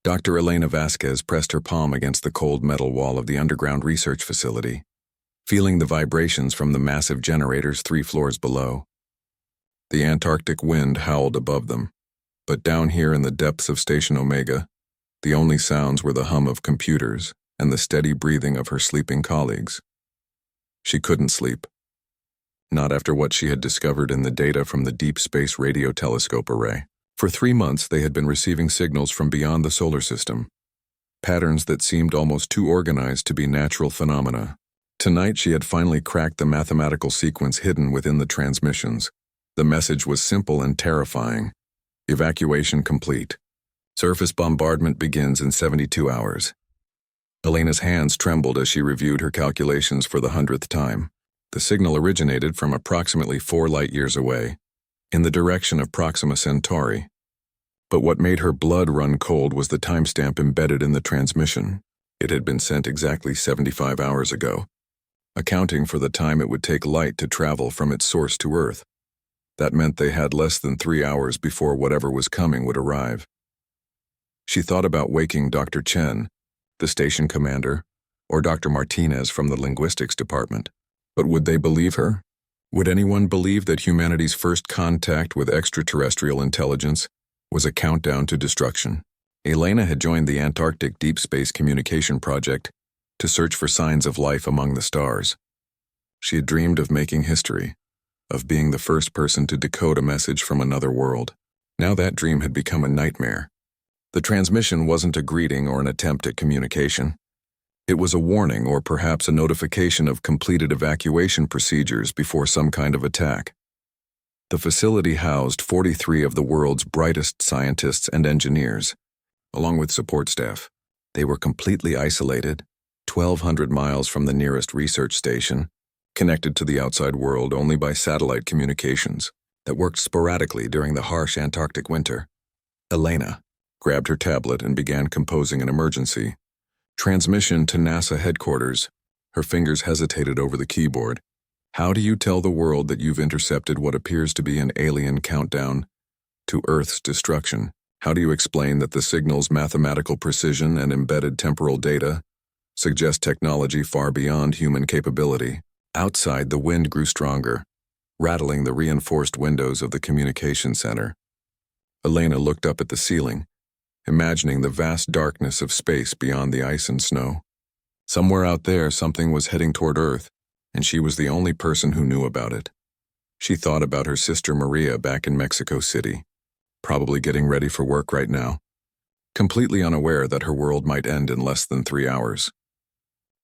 Dr. Elena Vasquez pressed her palm against the cold metal wall of the underground research facility, feeling the vibrations from the massive generators 3 floors below. The Antarctic wind howled above them, but down here in the depths of Station Omega, the only sounds were the hum of computers and the steady breathing of her sleeping colleagues. She couldn't sleep. Not after what she had discovered in the data from the Deep Space Radio Telescope Array. For 3 months they had been receiving signals from beyond the solar system, patterns that seemed almost too organized to be natural phenomena. Tonight she had finally cracked the mathematical sequence hidden within the transmissions. The message was simple and terrifying. Evacuation complete. Surface bombardment begins in 72 hours. Elena's hands trembled as she reviewed her calculations for the 100th time. The signal originated from approximately 4 light-years away, in the direction of Proxima Centauri. But what made her blood run cold was the timestamp embedded in the transmission. It had been sent exactly 75 hours ago, accounting for the time it would take light to travel from its source to Earth. That meant they had less than 3 hours before whatever was coming would arrive. She thought about waking Dr. Chen, the station commander, or Dr. Martinez from the linguistics department. But would they believe her? Would anyone believe that humanity's first contact with extraterrestrial intelligence was a countdown to destruction? Elena had joined the Antarctic Deep Space Communication Project to search for signs of life among the stars. She had dreamed of making history, of being the first person to decode a message from another world. Now that dream had become a nightmare. The transmission wasn't a greeting or an attempt at communication. It was a warning or perhaps a notification of completed evacuation procedures before some kind of attack. The facility housed 43 of the world's brightest scientists and engineers, along with support staff. They were completely isolated, 1,200 miles from the nearest research station, connected to the outside world only by satellite communications that worked sporadically during the harsh Antarctic winter. Elena grabbed her tablet and began composing an emergency. Transmission to NASA headquarters. Her fingers hesitated over the keyboard. How do you tell the world that you've intercepted what appears to be an alien countdown to Earth's destruction? How do you explain that the signal's mathematical precision and embedded temporal data suggest technology far beyond human capability? Outside, the wind grew stronger, rattling the reinforced windows of the communication center. Elena looked up at the ceiling, imagining the vast darkness of space beyond the ice and snow. Somewhere out there, something was heading toward Earth, and she was the only person who knew about it. She thought about her sister Maria back in Mexico City, probably getting ready for work right now, completely unaware that her world might end in less than 3 hours.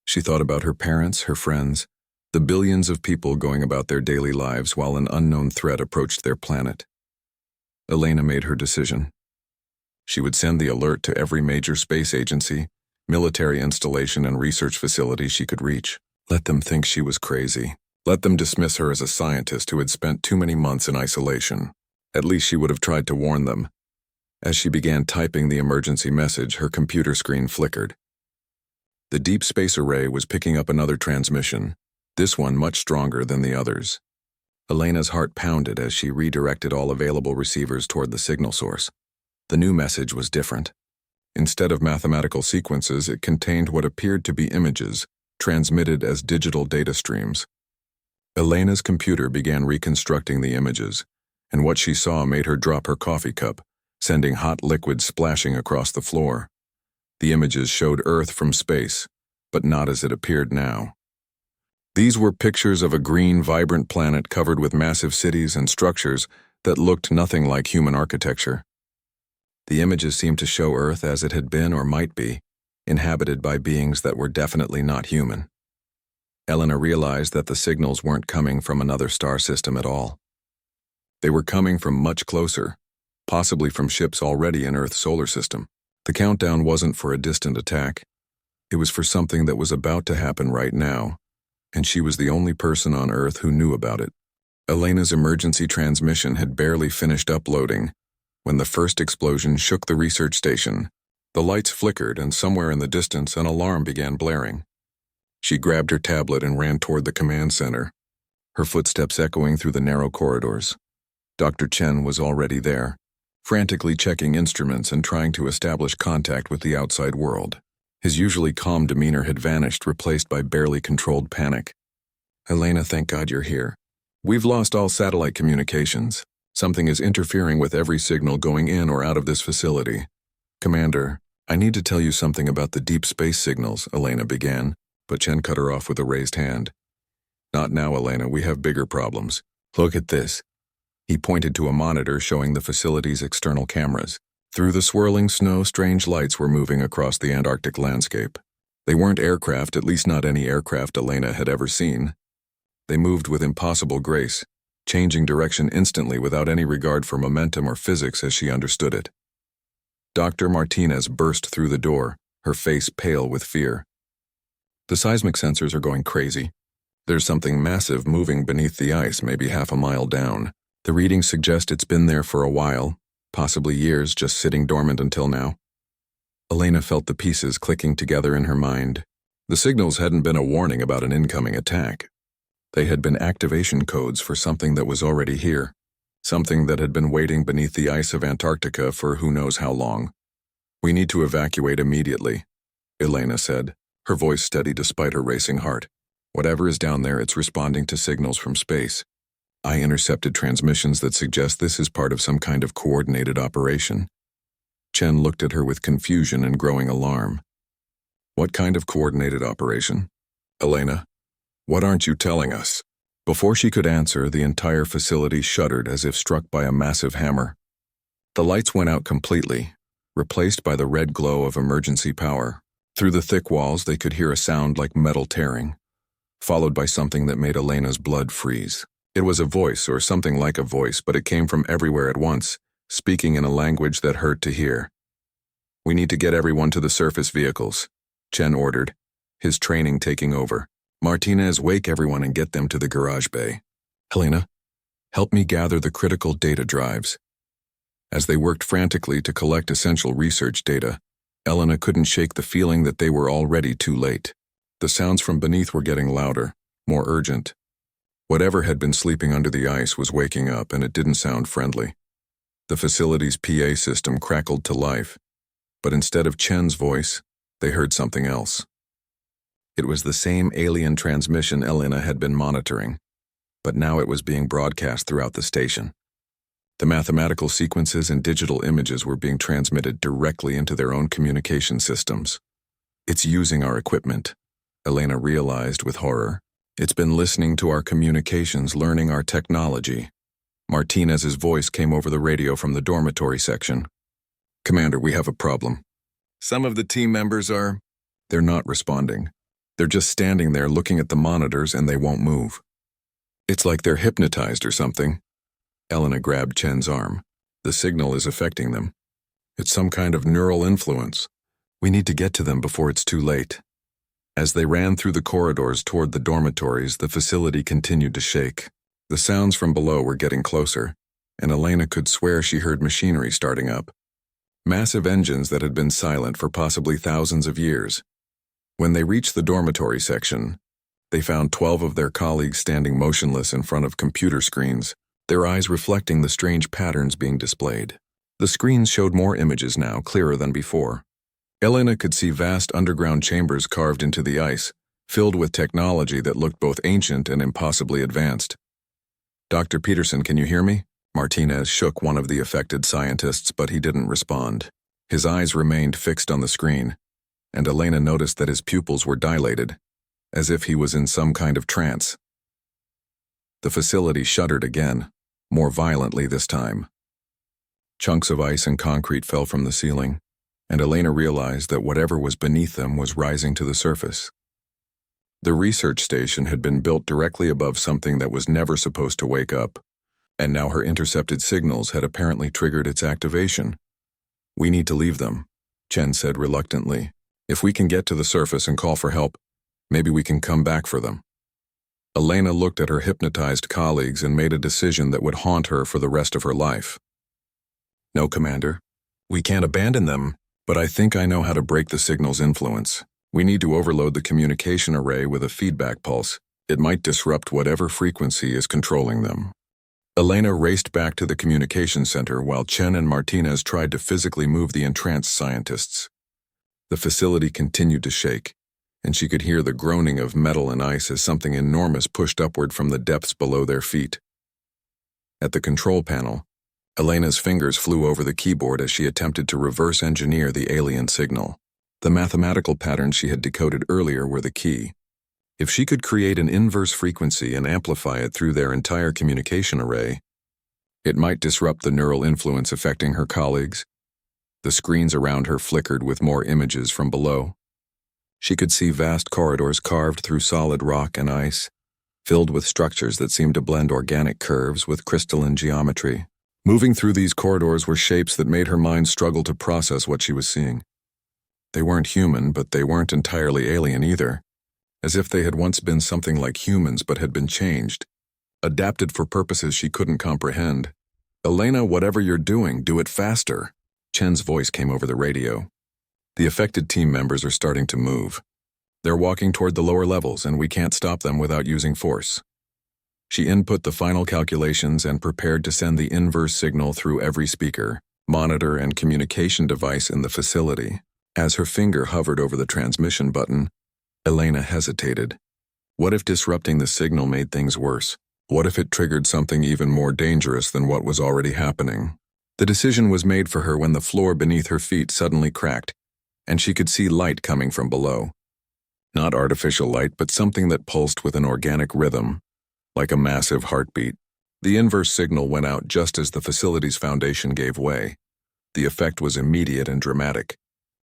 She thought about her parents, her friends, the billions of people going about their daily lives while an unknown threat approached their planet. Elena made her decision. She would send the alert to every major space agency, military installation, and research facility she could reach. Let them think she was crazy. Let them dismiss her as a scientist who had spent too many months in isolation. At least she would have tried to warn them. As she began typing the emergency message, her computer screen flickered. The Deep Space Array was picking up another transmission, this one much stronger than the others. Elena's heart pounded as she redirected all available receivers toward the signal source. The new message was different. Instead of mathematical sequences, it contained what appeared to be images, transmitted as digital data streams. Elena's computer began reconstructing the images, and what she saw made her drop her coffee cup, sending hot liquid splashing across the floor. The images showed Earth from space, but not as it appeared now. These were pictures of a green, vibrant planet covered with massive cities and structures that looked nothing like human architecture. The images seemed to show Earth as it had been or might be, inhabited by beings that were definitely not human. Elena realized that the signals weren't coming from another star system at all. They were coming from much closer, possibly from ships already in Earth's solar system. The countdown wasn't for a distant attack. It was for something that was about to happen right now, and she was the only person on Earth who knew about it. Elena's emergency transmission had barely finished uploading when the first explosion shook the research station. The lights flickered, and somewhere in the distance an alarm began blaring. She grabbed her tablet and ran toward the command center, her footsteps echoing through the narrow corridors. Dr. Chen was already there, frantically checking instruments and trying to establish contact with the outside world. His usually calm demeanor had vanished, replaced by barely controlled panic. "Elena, thank God you're here. We've lost all satellite communications. Something is interfering with every signal going in or out of this facility." "Commander, I need to tell you something about the deep space signals," Elena began, but Chen cut her off with a raised hand. "Not now, Elena. We have bigger problems. Look at this." He pointed to a monitor showing the facility's external cameras. Through the swirling snow, strange lights were moving across the Antarctic landscape. They weren't aircraft, at least not any aircraft Elena had ever seen. They moved with impossible grace, changing direction instantly without any regard for momentum or physics as she understood it. Dr. Martinez burst through the door, her face pale with fear. "The seismic sensors are going crazy. There's something massive moving beneath the ice, maybe half a mile down. The readings suggest it's been there for a while, possibly years, just sitting dormant until now." Elena felt the pieces clicking together in her mind. The signals hadn't been a warning about an incoming attack. They had been activation codes for something that was already here, something that had been waiting beneath the ice of Antarctica for who knows how long. "We need to evacuate immediately," Elena said, her voice steady despite her racing heart. "Whatever is down there, it's responding to signals from space. I intercepted transmissions that suggest this is part of some kind of coordinated operation." Chen looked at her with confusion and growing alarm. "What kind of coordinated operation? Elena, what aren't you telling us?" Before she could answer, the entire facility shuddered as if struck by a massive hammer. The lights went out completely, replaced by the red glow of emergency power. Through the thick walls, they could hear a sound like metal tearing, followed by something that made Elena's blood freeze. It was a voice, or something like a voice, but it came from everywhere at once, speaking in a language that hurt to hear. "We need to get everyone to the surface vehicles," Chen ordered, his training taking over. "Martinez, wake everyone and get them to the garage bay. Helena, help me gather the critical data drives." As they worked frantically to collect essential research data, Elena couldn't shake the feeling that they were already too late. The sounds from beneath were getting louder, more urgent. Whatever had been sleeping under the ice was waking up, and it didn't sound friendly. The facility's PA system crackled to life, but instead of Chen's voice, they heard something else. It was the same alien transmission Elena had been monitoring, but now it was being broadcast throughout the station. The mathematical sequences and digital images were being transmitted directly into their own communication systems. "It's using our equipment," Elena realized with horror. "It's been listening to our communications, learning our technology." Martinez's voice came over the radio from the dormitory section. "Commander, we have a problem. Some of the team members they're not responding. They're just standing there looking at the monitors and they won't move. It's like they're hypnotized or something." Elena grabbed Chen's arm. "The signal is affecting them. It's some kind of neural influence. We need to get to them before it's too late." As they ran through the corridors toward the dormitories, the facility continued to shake. The sounds from below were getting closer, and Elena could swear she heard machinery starting up. Massive engines that had been silent for possibly thousands of years. When they reached the dormitory section, they found 12 of their colleagues standing motionless in front of computer screens, their eyes reflecting the strange patterns being displayed. The screens showed more images now, clearer than before. Elena could see vast underground chambers carved into the ice, filled with technology that looked both ancient and impossibly advanced. "Dr. Peterson, can you hear me?" Martinez shook one of the affected scientists, but he didn't respond. His eyes remained fixed on the screen, and Elena noticed that his pupils were dilated, as if he was in some kind of trance. The facility shuddered again, more violently this time. Chunks of ice and concrete fell from the ceiling, and Elena realized that whatever was beneath them was rising to the surface. The research station had been built directly above something that was never supposed to wake up, and now her intercepted signals had apparently triggered its activation. "We need to leave them," Chen said reluctantly. "If we can get to the surface and call for help, maybe we can come back for them." Elena looked at her hypnotized colleagues and made a decision that would haunt her for the rest of her life. "No, Commander. We can't abandon them, but I think I know how to break the signal's influence. We need to overload the communication array with a feedback pulse. It might disrupt whatever frequency is controlling them." Elena raced back to the communication center while Chen and Martinez tried to physically move the entranced scientists. The facility continued to shake, and she could hear the groaning of metal and ice as something enormous pushed upward from the depths below their feet. At the control panel, Elena's fingers flew over the keyboard as she attempted to reverse engineer the alien signal. The mathematical patterns she had decoded earlier were the key. If she could create an inverse frequency and amplify it through their entire communication array, it might disrupt the neural influence affecting her colleagues. The screens around her flickered with more images from below. She could see vast corridors carved through solid rock and ice, filled with structures that seemed to blend organic curves with crystalline geometry. Moving through these corridors were shapes that made her mind struggle to process what she was seeing. They weren't human, but they weren't entirely alien either, as if they had once been something like humans but had been changed, adapted for purposes she couldn't comprehend. "Elena, whatever you're doing, do it faster," Chen's voice came over the radio. "The affected team members are starting to move. They're walking toward the lower levels, and we can't stop them without using force." She input the final calculations and prepared to send the inverse signal through every speaker, monitor, and communication device in the facility. As her finger hovered over the transmission button, Elena hesitated. What if disrupting the signal made things worse? What if it triggered something even more dangerous than what was already happening? The decision was made for her when the floor beneath her feet suddenly cracked, and she could see light coming from below. Not artificial light, but something that pulsed with an organic rhythm, like a massive heartbeat. The inverse signal went out just as the facility's foundation gave way. The effect was immediate and dramatic.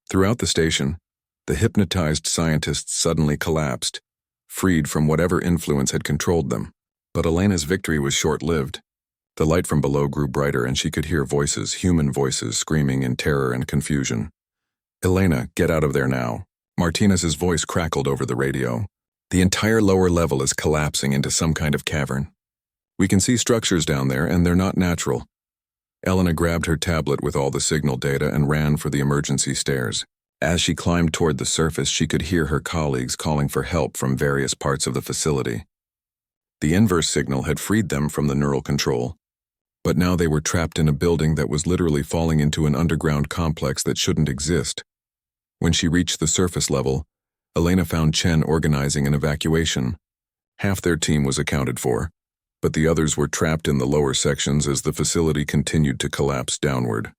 Throughout the station, the hypnotized scientists suddenly collapsed, freed from whatever influence had controlled them. But Elena's victory was short-lived. The light from below grew brighter and she could hear voices, human voices, screaming in terror and confusion. "Elena, get out of there now." Martinez's voice crackled over the radio. "The entire lower level is collapsing into some kind of cavern. We can see structures down there, and they're not natural." Elena grabbed her tablet with all the signal data and ran for the emergency stairs. As she climbed toward the surface, she could hear her colleagues calling for help from various parts of the facility. The inverse signal had freed them from the neural control, but now they were trapped in a building that was literally falling into an underground complex that shouldn't exist. When she reached the surface level, Elena found Chen organizing an evacuation. Half their team was accounted for, but the others were trapped in the lower sections as the facility continued to collapse downward.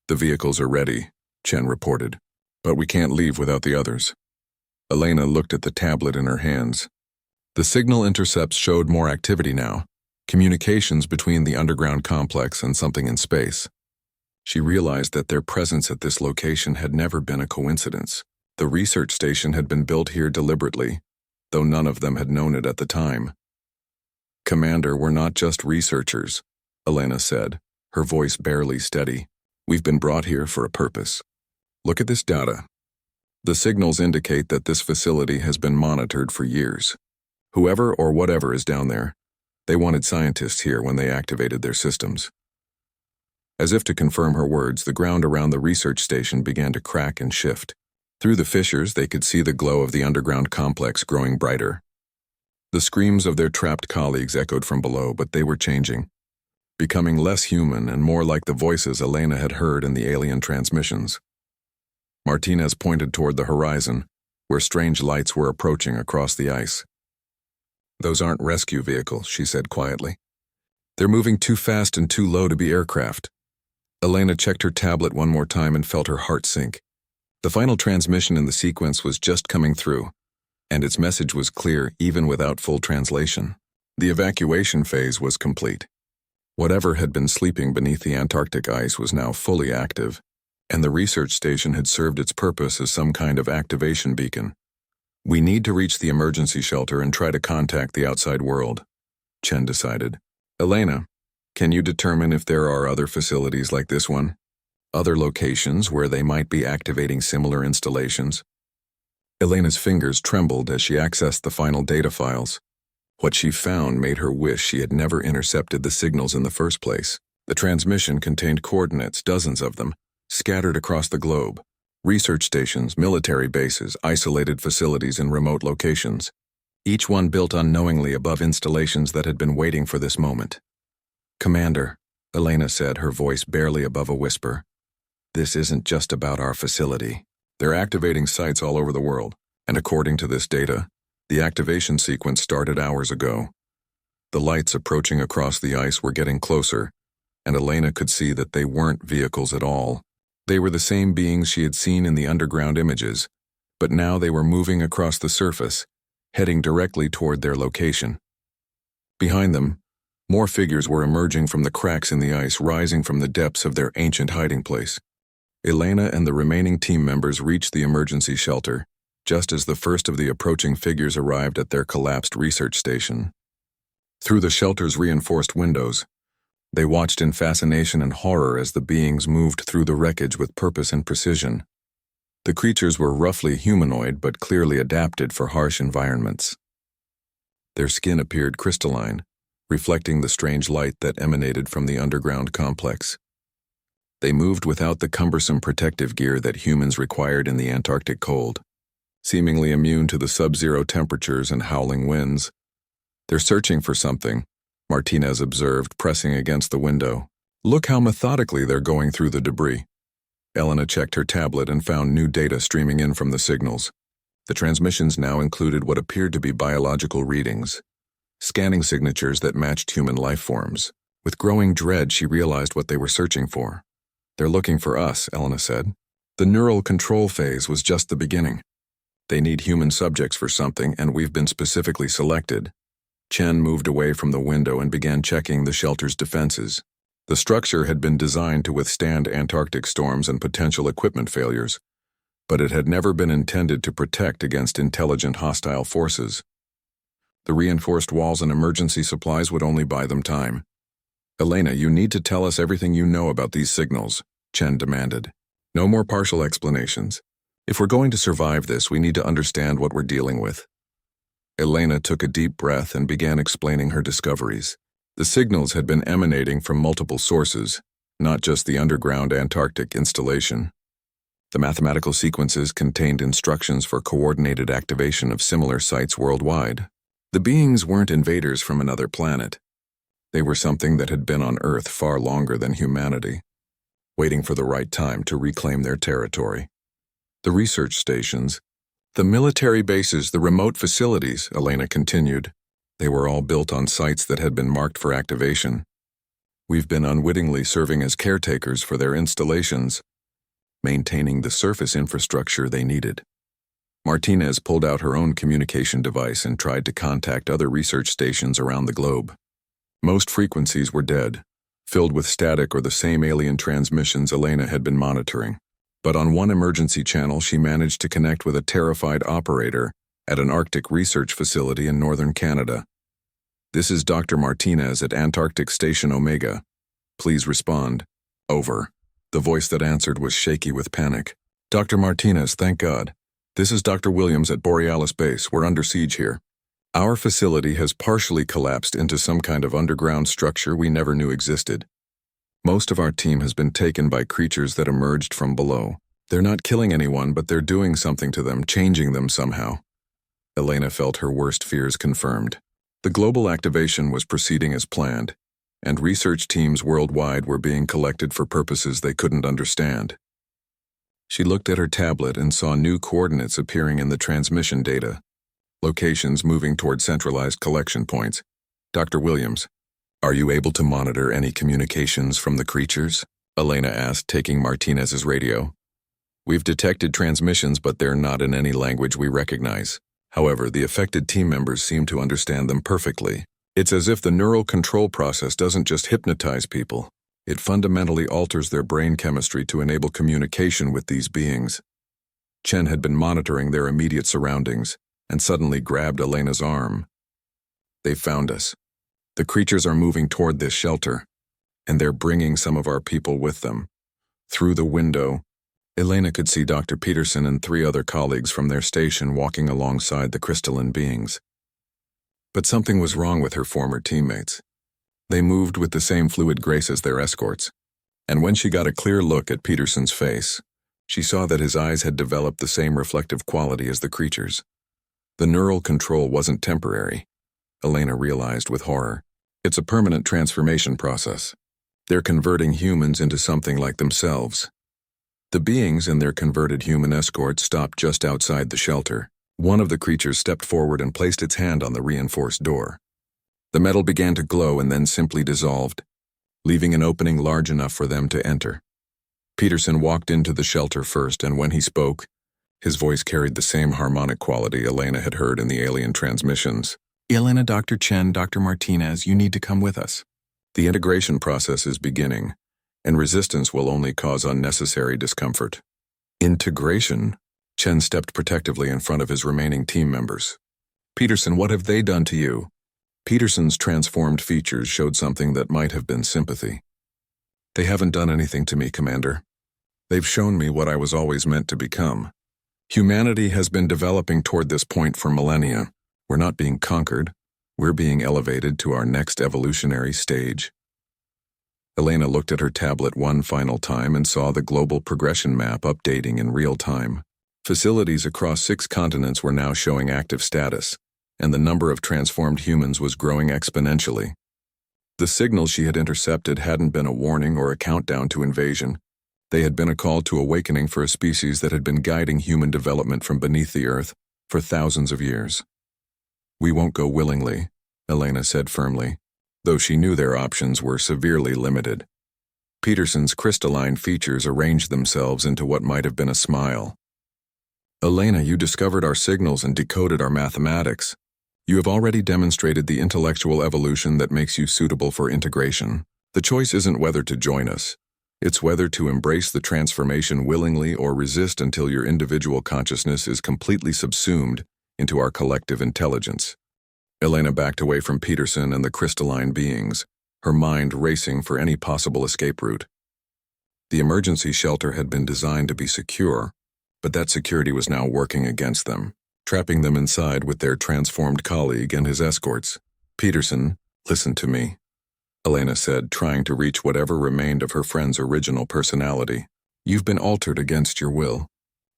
"The vehicles are ready," Chen reported, "but we can't leave without the others." Elena looked at the tablet in her hands. The signal intercepts showed more activity now, communications between the underground complex and something in space. She realized that their presence at this location had never been a coincidence. The research station had been built here deliberately, though none of them had known it at the time. "Commander, we're not just researchers," Elena said, her voice barely steady. "We've been brought here for a purpose. Look at this data. The signals indicate that this facility has been monitored for years. Whoever or whatever is down there, they wanted scientists here when they activated their systems." As if to confirm her words, the ground around the research station began to crack and shift. Through the fissures, they could see the glow of the underground complex growing brighter. The screams of their trapped colleagues echoed from below, but they were changing, becoming less human and more like the voices Elena had heard in the alien transmissions. Martinez pointed toward the horizon, where strange lights were approaching across the ice. "Those aren't rescue vehicles," she said quietly. "They're moving too fast and too low to be aircraft." Elena checked her tablet one more time and felt her heart sink. The final transmission in the sequence was just coming through, and its message was clear even without full translation. The evacuation phase was complete. Whatever had been sleeping beneath the Antarctic ice was now fully active, and the research station had served its purpose as some kind of activation beacon. "We need to reach the emergency shelter and try to contact the outside world," Chen decided. "Elena, can you determine if there are other facilities like this one? Other locations where they might be activating similar installations?" Elena's fingers trembled as she accessed the final data files. What she found made her wish she had never intercepted the signals in the first place. The transmission contained coordinates, dozens of them, scattered across the globe. Research stations, military bases, isolated facilities in remote locations. Each one built unknowingly above installations that had been waiting for this moment. "Commander," Elena said, her voice barely above a whisper, "this isn't just about our facility. They're activating sites all over the world, and according to this data, the activation sequence started hours ago. The lights approaching across the ice were getting closer, and Elena could see that they weren't vehicles at all. They were the same beings she had seen in the underground images, but now they were moving across the surface, heading directly toward their location. Behind them, more figures were emerging from the cracks in the ice, rising from the depths of their ancient hiding place. Elena and the remaining team members reached the emergency shelter, just as the first of the approaching figures arrived at their collapsed research station. Through the shelter's reinforced windows, they watched in fascination and horror as the beings moved through the wreckage with purpose and precision. The creatures were roughly humanoid but clearly adapted for harsh environments. Their skin appeared crystalline, reflecting the strange light that emanated from the underground complex. They moved without the cumbersome protective gear that humans required in the Antarctic cold, seemingly immune to the sub-zero temperatures and howling winds. "They're searching for something," Martinez observed, pressing against the window. "Look how methodically they're going through the debris." Elena checked her tablet and found new data streaming in from the signals. The transmissions now included what appeared to be biological readings, scanning signatures that matched human life forms. With growing dread, she realized what they were searching for. "They're looking for us," Elena said. "The neural control phase was just the beginning. They need human subjects for something, and we've been specifically selected." Chen moved away from the window and began checking the shelter's defenses. The structure had been designed to withstand Antarctic storms and potential equipment failures, but it had never been intended to protect against intelligent hostile forces. The reinforced walls and emergency supplies would only buy them time. "Elena, you need to tell us everything you know about these signals," Chen demanded. "No more partial explanations. If we're going to survive this, we need to understand what we're dealing with." Elena took a deep breath and began explaining her discoveries. The signals had been emanating from multiple sources, not just the underground Antarctic installation. The mathematical sequences contained instructions for coordinated activation of similar sites worldwide. The beings weren't invaders from another planet. They were something that had been on Earth far longer than humanity, waiting for the right time to reclaim their territory. The research stations, the military bases, the remote facilities, Elena continued. They were all built on sites that had been marked for activation. We've been unwittingly serving as caretakers for their installations, maintaining the surface infrastructure they needed. Martinez pulled out her own communication device and tried to contact other research stations around the globe. Most frequencies were dead, filled with static or the same alien transmissions Elena had been monitoring. But on one emergency channel, she managed to connect with a terrified operator at an Arctic research facility in northern Canada. "This is Dr. Martinez at Antarctic Station Omega. Please respond." "Over." The voice that answered was shaky with panic. "Dr. Martinez, thank God. This is Dr. Williams at Borealis Base. We're under siege here. Our facility has partially collapsed into some kind of underground structure we never knew existed. Most of our team has been taken by creatures that emerged from below. They're not killing anyone, but they're doing something to them, changing them somehow." Elena felt her worst fears confirmed. The global activation was proceeding as planned, and research teams worldwide were being collected for purposes they couldn't understand. She looked at her tablet and saw new coordinates appearing in the transmission data, locations moving toward centralized collection points. "Dr. Williams, are you able to monitor any communications from the creatures?" Elena asked, taking Martinez's radio. "We've detected transmissions, but they're not in any language we recognize. However, the affected team members seem to understand them perfectly. It's as if the neural control process doesn't just hypnotize people. It fundamentally alters their brain chemistry to enable communication with these beings." Chen had been monitoring their immediate surroundings and suddenly grabbed Elena's arm. "They've found us. The creatures are moving toward this shelter, and they're bringing some of our people with them." Through the window, Elena could see Dr. Peterson and 3 other colleagues from their station walking alongside the crystalline beings. But something was wrong with her former teammates. They moved with the same fluid grace as their escorts, and when she got a clear look at Peterson's face, she saw that his eyes had developed the same reflective quality as the creatures. The neural control wasn't temporary, Elena realized with horror. It's a permanent transformation process. They're converting humans into something like themselves. The beings and their converted human escort stopped just outside the shelter. One of the creatures stepped forward and placed its hand on the reinforced door. The metal began to glow and then simply dissolved, leaving an opening large enough for them to enter. Peterson walked into the shelter first, and when he spoke, his voice carried the same harmonic quality Elena had heard in the alien transmissions. "Elena, Dr. Chen, Dr. Martinez, you need to come with us. The integration process is beginning, and resistance will only cause unnecessary discomfort." Integration? Chen stepped protectively in front of his remaining team members. "Peterson, what have they done to you?" Peterson's transformed features showed something that might have been sympathy. "They haven't done anything to me, Commander. They've shown me what I was always meant to become. Humanity has been developing toward this point for millennia. We're not being conquered. We're being elevated to our next evolutionary stage." Elena looked at her tablet one final time and saw the global progression map updating in real time. Facilities across 6 continents were now showing active status, and the number of transformed humans was growing exponentially. The signals she had intercepted hadn't been a warning or a countdown to invasion. They had been a call to awakening for a species that had been guiding human development from beneath the earth for thousands of years. "We won't go willingly," Elena said firmly, though she knew their options were severely limited. Peterson's crystalline features arranged themselves into what might have been a smile. "Elena, you discovered our signals and decoded our mathematics. You have already demonstrated the intellectual evolution that makes you suitable for integration. The choice isn't whether to join us. It's whether to embrace the transformation willingly or resist until your individual consciousness is completely subsumed into our collective intelligence." Elena backed away from Peterson and the crystalline beings, her mind racing for any possible escape route. The emergency shelter had been designed to be secure, but that security was now working against them, trapping them inside with their transformed colleague and his escorts. "Peterson, listen to me," Elena said, trying to reach whatever remained of her friend's original personality. "You've been altered against your will.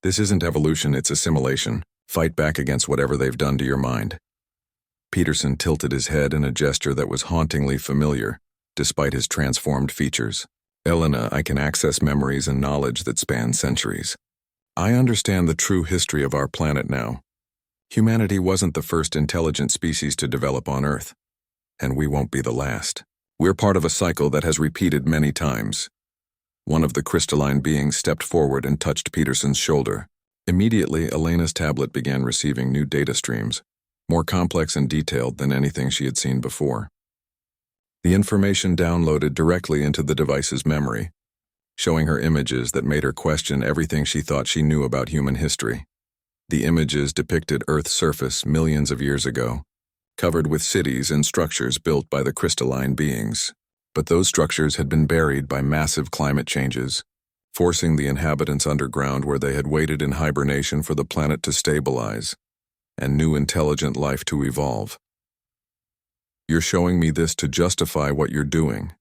This isn't evolution, it's assimilation. Fight back against whatever they've done to your mind." Peterson tilted his head in a gesture that was hauntingly familiar, despite his transformed features. "Elena, I can access memories and knowledge that span centuries. I understand the true history of our planet now. Humanity wasn't the first intelligent species to develop on Earth, and we won't be the last. We're part of a cycle that has repeated many times." One of the crystalline beings stepped forward and touched Peterson's shoulder. Immediately, Elena's tablet began receiving new data streams, more complex and detailed than anything she had seen before. The information downloaded directly into the device's memory, showing her images that made her question everything she thought she knew about human history. The images depicted Earth's surface millions of years ago, covered with cities and structures built by the crystalline beings. But those structures had been buried by massive climate changes, forcing the inhabitants underground where they had waited in hibernation for the planet to stabilize and new intelligent life to evolve. "You're showing me this to justify what you're doing,"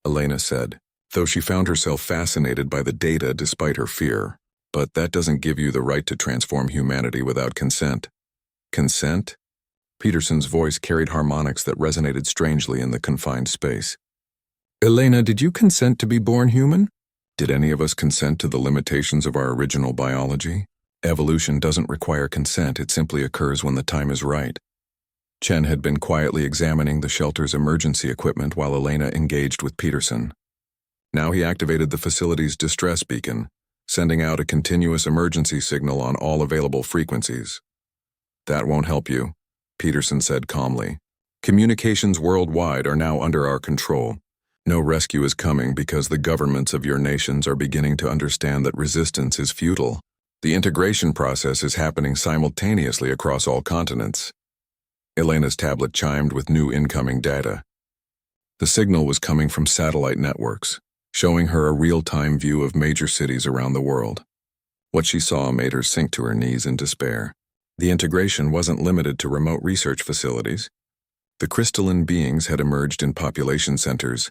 Elena said, though she found herself fascinated by the data despite her fear. "But that doesn't give you the right to transform humanity without consent." "Consent?" Peterson's voice carried harmonics that resonated strangely in the confined space. "Elena, did you consent to be born human? Did any of us consent to the limitations of our original biology? Evolution doesn't require consent, it simply occurs when the time is right." Chen had been quietly examining the shelter's emergency equipment while Elena engaged with Peterson. Now he activated the facility's distress beacon, sending out a continuous emergency signal on all available frequencies. "That won't help you," Peterson said calmly. "Communications worldwide are now under our control. No rescue is coming because the governments of your nations are beginning to understand that resistance is futile. The integration process is happening simultaneously across all continents." Elena's tablet chimed with new incoming data. The signal was coming from satellite networks, showing her a real-time view of major cities around the world. What she saw made her sink to her knees in despair. The integration wasn't limited to remote research facilities. The crystalline beings had emerged in population centers,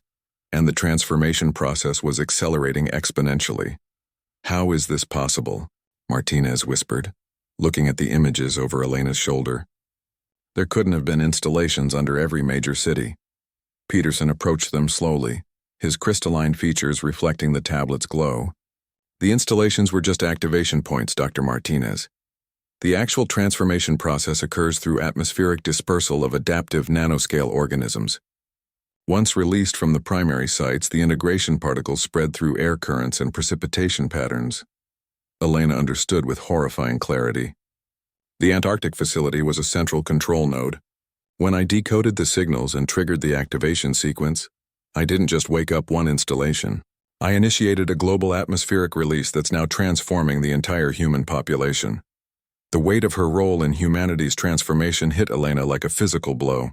and the transformation process was accelerating exponentially. "How is this possible?" Martinez whispered, looking at the images over Elena's shoulder. "There couldn't have been installations under every major city. Peterson approached them slowly, his crystalline features reflecting the tablet's glow. The installations were just activation points, Dr. Martinez. The actual transformation process occurs through atmospheric dispersal of adaptive nanoscale organisms. Once released from the primary sites, the integration particles spread through air currents and precipitation patterns. Elena understood with horrifying clarity. The Antarctic facility was a central control node. When I decoded the signals and triggered the activation sequence, I didn't just wake up one installation. I initiated a global atmospheric release that's now transforming the entire human population. The weight of her role in humanity's transformation hit Elena like a physical blow.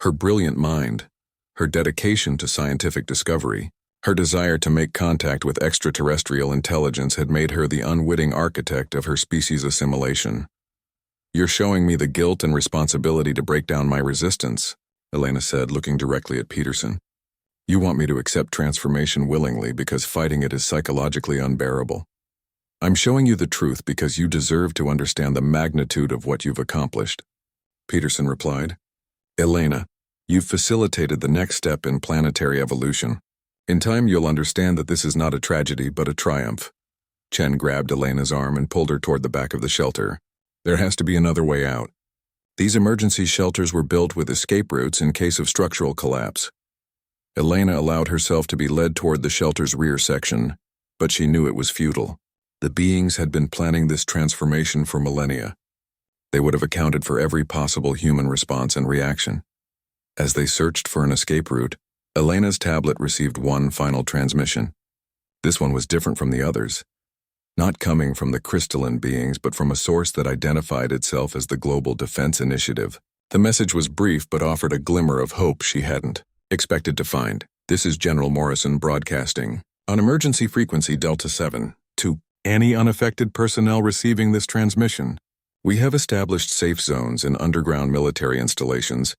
Her brilliant mind, her dedication to scientific discovery, her desire to make contact with extraterrestrial intelligence had made her the unwitting architect of her species' assimilation. "You're showing me the guilt and responsibility to break down my resistance," Elena said, looking directly at Peterson. "You want me to accept transformation willingly because fighting it is psychologically unbearable. I'm showing you the truth because you deserve to understand the magnitude of what you've accomplished," Peterson replied. "Elena, you've facilitated the next step in planetary evolution. In time, you'll understand that this is not a tragedy but a triumph." Chen grabbed Elena's arm and pulled her toward the back of the shelter. "There has to be another way out. These emergency shelters were built with escape routes in case of structural collapse." Elena allowed herself to be led toward the shelter's rear section, but she knew it was futile. The beings had been planning this transformation for millennia. They would have accounted for every possible human response and reaction. As they searched for an escape route, Elena's tablet received one final transmission. This one was different from the others, not coming from the crystalline beings but from a source that identified itself as the Global Defense Initiative. The message was brief but offered a glimmer of hope she hadn't expected to find. "This is General Morrison broadcasting. On emergency frequency Delta 7, to any unaffected personnel receiving this transmission. We have established safe zones in underground military installations,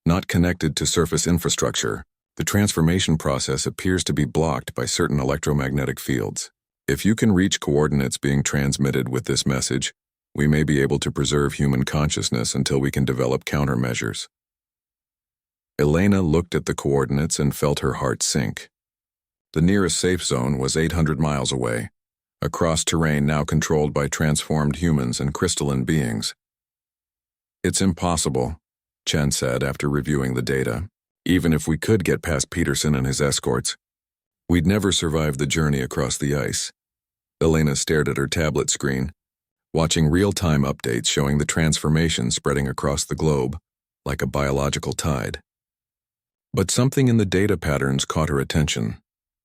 not connected to surface infrastructure. The transformation process appears to be blocked by certain electromagnetic fields. If you can reach coordinates being transmitted with this message, we may be able to preserve human consciousness until we can develop countermeasures." Elena looked at the coordinates and felt her heart sink. The nearest safe zone was 800 miles away, across terrain now controlled by transformed humans and crystalline beings. "It's impossible," Chen said after reviewing the data. "Even if we could get past Peterson and his escorts, we'd never survive the journey across the ice." Elena stared at her tablet screen, watching real-time updates showing the transformation spreading across the globe, like a biological tide. But something in the data patterns caught her attention,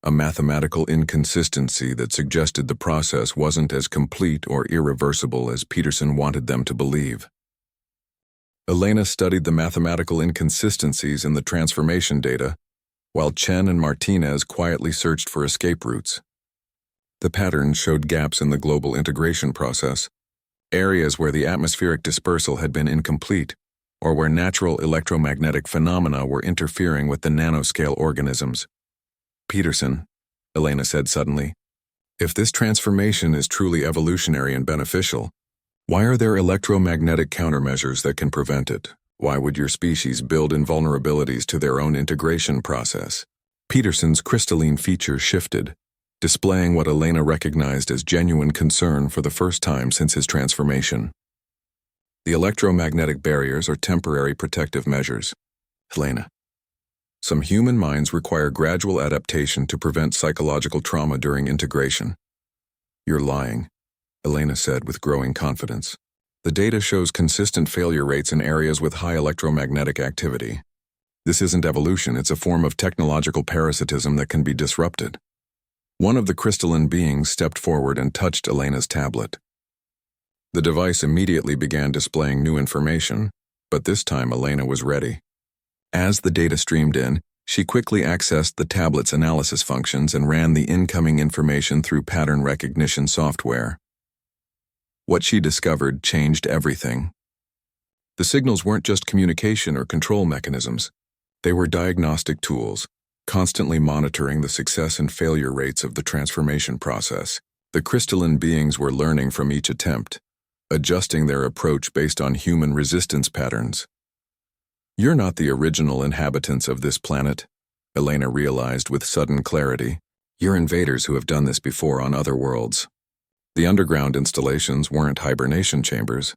a mathematical inconsistency that suggested the process wasn't as complete or irreversible as Peterson wanted them to believe. Elena studied the mathematical inconsistencies in the transformation data, while Chen and Martinez quietly searched for escape routes. The patterns showed gaps in the global integration process, areas where the atmospheric dispersal had been incomplete, or where natural electromagnetic phenomena were interfering with the nanoscale organisms. "Peterson," Elena said suddenly, "if this transformation is truly evolutionary and beneficial, why are there electromagnetic countermeasures that can prevent it? Why would your species build invulnerabilities to their own integration process?" Peterson's crystalline features shifted, displaying what Elena recognized as genuine concern for the first time since his transformation. "The electromagnetic barriers are temporary protective measures, Elena. Some human minds require gradual adaptation to prevent psychological trauma during integration." "You're lying," Elena said with growing confidence. "The data shows consistent failure rates in areas with high electromagnetic activity. This isn't evolution, it's a form of technological parasitism that can be disrupted." One of the crystalline beings stepped forward and touched Elena's tablet. The device immediately began displaying new information, but this time Elena was ready. As the data streamed in, she quickly accessed the tablet's analysis functions and ran the incoming information through pattern recognition software. What she discovered changed everything. The signals weren't just communication or control mechanisms. They were diagnostic tools, constantly monitoring the success and failure rates of the transformation process. The crystalline beings were learning from each attempt, adjusting their approach based on human resistance patterns. You're not the original inhabitants of this planet, Elena realized with sudden clarity. You're invaders who have done this before on other worlds. The underground installations weren't hibernation chambers.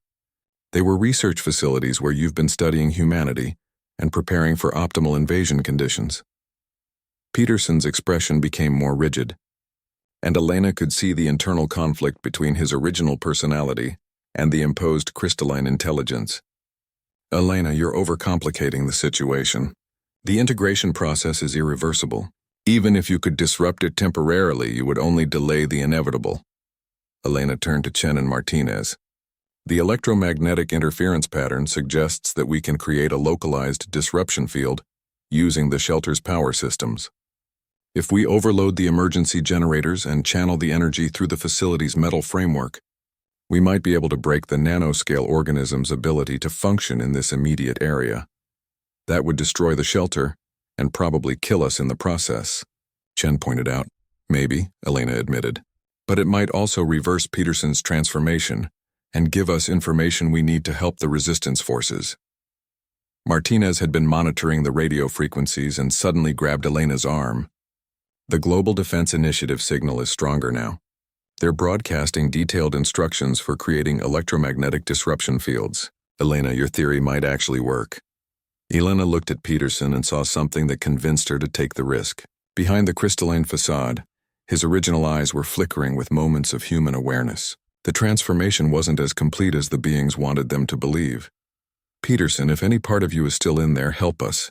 They were research facilities where you've been studying humanity and preparing for optimal invasion conditions. Peterson's expression became more rigid, and Elena could see the internal conflict between his original personality and the imposed crystalline intelligence. Elena, you're overcomplicating the situation. The integration process is irreversible. Even if you could disrupt it temporarily, you would only delay the inevitable. Elena turned to Chen and Martinez. The electromagnetic interference pattern suggests that we can create a localized disruption field using the shelter's power systems. If we overload the emergency generators and channel the energy through the facility's metal framework, we might be able to break the nanoscale organism's ability to function in this immediate area. That would destroy the shelter and probably kill us in the process, Chen pointed out. Maybe, Elena admitted. But it might also reverse Peterson's transformation and give us information we need to help the resistance forces. Martinez had been monitoring the radio frequencies and suddenly grabbed Elena's arm. The Global Defense Initiative signal is stronger now. They're broadcasting detailed instructions for creating electromagnetic disruption fields. Elena, your theory might actually work. Elena looked at Peterson and saw something that convinced her to take the risk. Behind the crystalline facade, his original eyes were flickering with moments of human awareness. The transformation wasn't as complete as the beings wanted them to believe. Peterson, if any part of you is still in there, help us,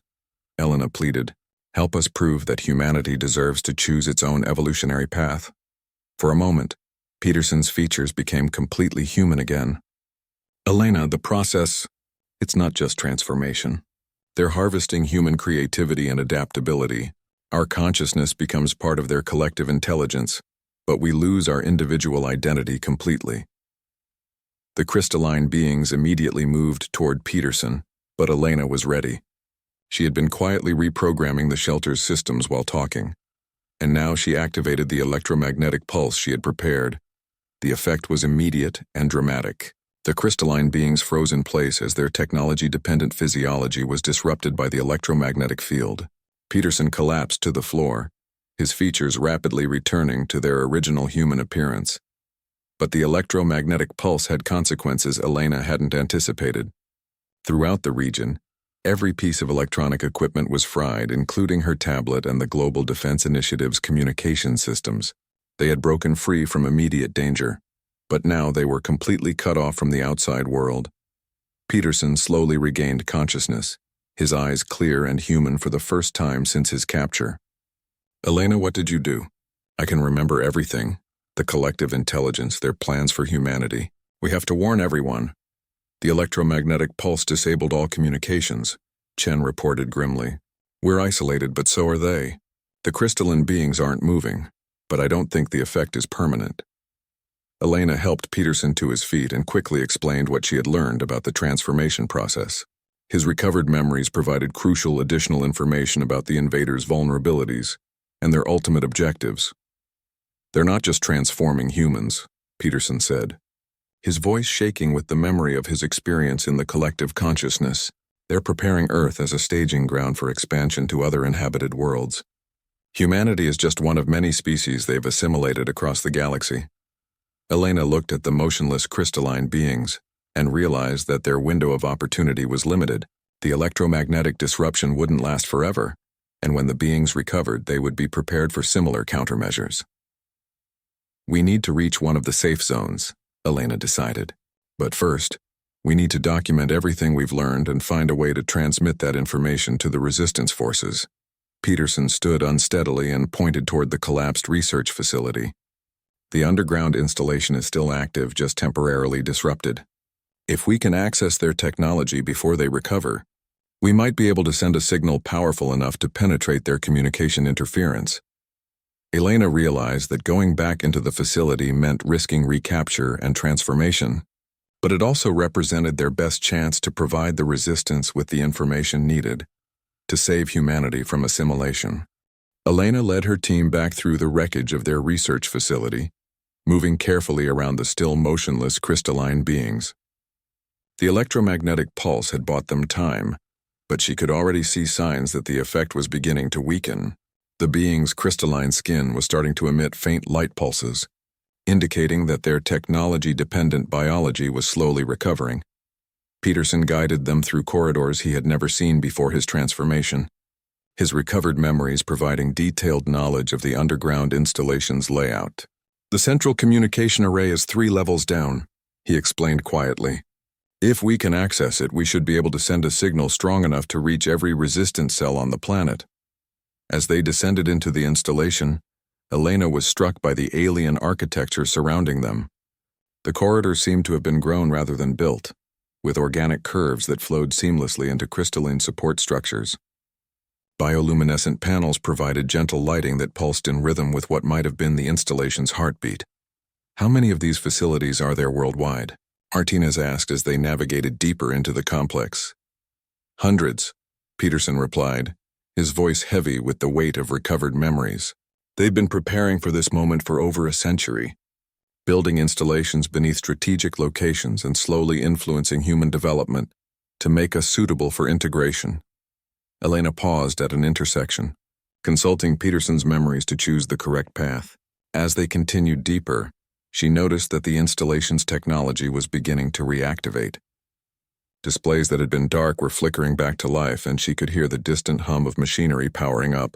Elena pleaded. Help us prove that humanity deserves to choose its own evolutionary path. For a moment, Peterson's features became completely human again. Elena, the process, it's not just transformation. They're harvesting human creativity and adaptability. Our consciousness becomes part of their collective intelligence, but we lose our individual identity completely. The crystalline beings immediately moved toward Peterson, but Elena was ready. She had been quietly reprogramming the shelter's systems while talking, and now she activated the electromagnetic pulse she had prepared. The effect was immediate and dramatic. The crystalline beings froze in place as their technology-dependent physiology was disrupted by the electromagnetic field. Peterson collapsed to the floor, his features rapidly returning to their original human appearance. But the electromagnetic pulse had consequences Elena hadn't anticipated. Throughout the region, every piece of electronic equipment was fried, including her tablet and the Global Defense Initiative's communication systems. They had broken free from immediate danger, but now they were completely cut off from the outside world. Peterson slowly regained consciousness, his eyes clear and human for the first time since his capture. Elena, what did you do? I can remember everything. The collective intelligence, their plans for humanity. We have to warn everyone. The electromagnetic pulse disabled all communications, Chen reported grimly. We're isolated, but so are they. The crystalline beings aren't moving, but I don't think the effect is permanent. Elena helped Peterson to his feet and quickly explained what she had learned about the transformation process. His recovered memories provided crucial additional information about the invaders' vulnerabilities and their ultimate objectives. They're not just transforming humans, Peterson said, his voice shaking with the memory of his experience in the collective consciousness. They're preparing Earth as a staging ground for expansion to other inhabited worlds. Humanity is just one of many species they've assimilated across the galaxy. Elena looked at the motionless crystalline beings and realized that their window of opportunity was limited. The electromagnetic disruption wouldn't last forever, and when the beings recovered, they would be prepared for similar countermeasures. We need to reach one of the safe zones, Elena decided. But first, we need to document everything we've learned and find a way to transmit that information to the resistance forces. Peterson stood unsteadily and pointed toward the collapsed research facility. The underground installation is still active, just temporarily disrupted. If we can access their technology before they recover, we might be able to send a signal powerful enough to penetrate their communication interference. Elena realized that going back into the facility meant risking recapture and transformation, but it also represented their best chance to provide the resistance with the information needed to save humanity from assimilation. Elena led her team back through the wreckage of their research facility, moving carefully around the still motionless crystalline beings. The electromagnetic pulse had bought them time, but she could already see signs that the effect was beginning to weaken. The being's crystalline skin was starting to emit faint light pulses, indicating that their technology-dependent biology was slowly recovering. Peterson guided them through corridors he had never seen before his transformation, his recovered memories providing detailed knowledge of the underground installation's layout. "The central communication array is 3 levels down," he explained quietly. "If we can access it, we should be able to send a signal strong enough to reach every resistance cell on the planet." As they descended into the installation, Elena was struck by the alien architecture surrounding them. The corridor seemed to have been grown rather than built, with organic curves that flowed seamlessly into crystalline support structures. Bioluminescent panels provided gentle lighting that pulsed in rhythm with what might have been the installation's heartbeat. "How many of these facilities are there worldwide?" Martinez asked as they navigated deeper into the complex. "Hundreds," Peterson replied, his voice heavy with the weight of recovered memories. "They've been preparing for this moment for over a century, building installations beneath strategic locations and slowly influencing human development to make us suitable for integration." Elena paused at an intersection, consulting Peterson's memories to choose the correct path. As they continued deeper, she noticed that the installation's technology was beginning to reactivate. Displays that had been dark were flickering back to life, and she could hear the distant hum of machinery powering up.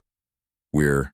"We're